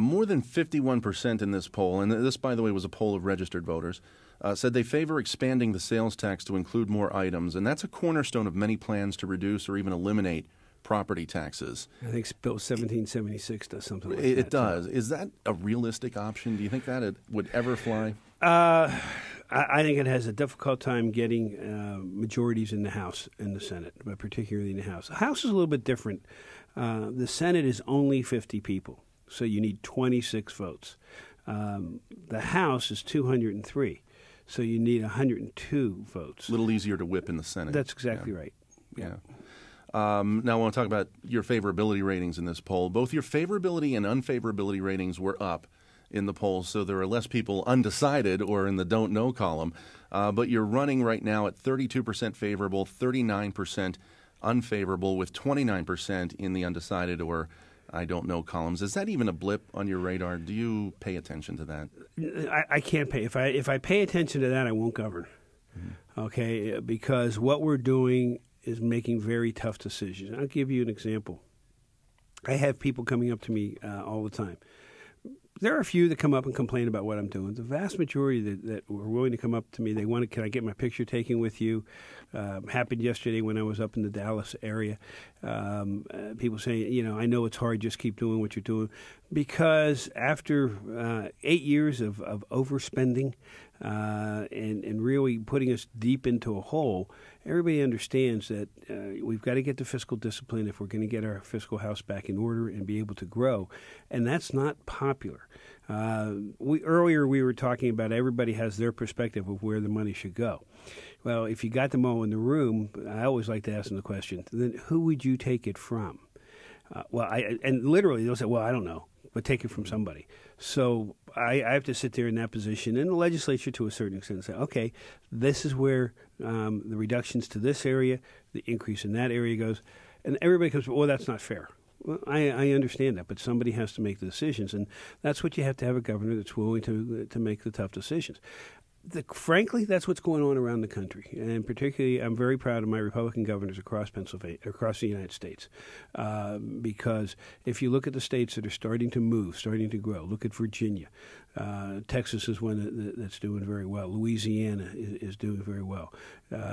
More than 51% in this poll, and this, by the way, was a poll of registered voters, said they favor expanding the sales tax to include more items, and that's a cornerstone of many plans to reduce or even eliminate property taxes. I think Bill 1776 does something like that. It does. Is that a realistic option? Do you think that it would ever fly? I think it has a difficult time getting majorities in the House and the Senate, but particularly in the House. The House is a little bit different. The Senate is only 50 people. So you need 26 votes. The House is 203, so you need 102 votes. A little easier to whip in the Senate. That's exactly right. Yeah. Now I want to talk about your favorability ratings in this poll. Both your favorability and unfavorability ratings were up in the polls, so there are less people undecided or in the don't know column. But you're running right now at 32% favorable, 39% unfavorable, with 29% in the undecided or I don't know columns. Is that even a blip on your radar? Do you pay attention to that? I can't pay. If I pay attention to that, I won't govern. Mm-hmm. Okay, because what we're doing is making very tough decisions. I'll give you an example. I have people coming up to me all the time. There are a few that come up and complain about what I'm doing. The vast majority that were willing to come up to me, they wanted, can I get my picture taken with you? Happened yesterday when I was up in the Dallas area. People saying, I know it's hard, just keep doing what you're doing. Because after 8 years of overspending and really putting us deep into a hole, everybody understands that we've got to get the fiscal discipline if we're going to get our fiscal house back in order and be able to grow. And that's not popular. Earlier we were talking about everybody has their perspective of where the money should go. Well, if you got them all in the room, I always like to ask them the question, then who would you take it from? And literally they'll say, well, I don't know, but take it from somebody. So I have to sit there in that position, and the legislature to a certain extent say, okay, this is where the reductions to this area, the increase in that area goes, and everybody comes, well, that's not fair. Well, I understand that, but somebody has to make the decisions, and that's what you have to have a governor that's willing to make the tough decisions. Frankly, that's what's going on around the country, and particularly, I'm very proud of my Republican governors across Pennsylvania, across the United States, because if you look at the states that are starting to move, starting to grow, look at Virginia. Texas is one that's doing very well. Louisiana is doing very well.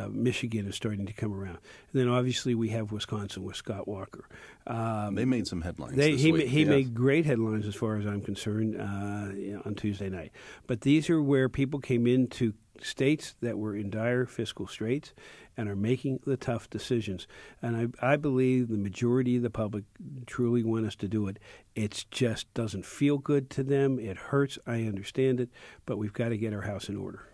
Michigan is starting to come around. And then obviously we have Wisconsin with Scott Walker. They made some headlines He yes. made great headlines as far as I'm concerned on Tuesday night. But these are where people came into states that were in dire fiscal straits and are making the tough decisions. And I believe the majority of the public truly want us to do it. It just doesn't feel good to them. It hurts. I understand it. But we've got to get our house in order.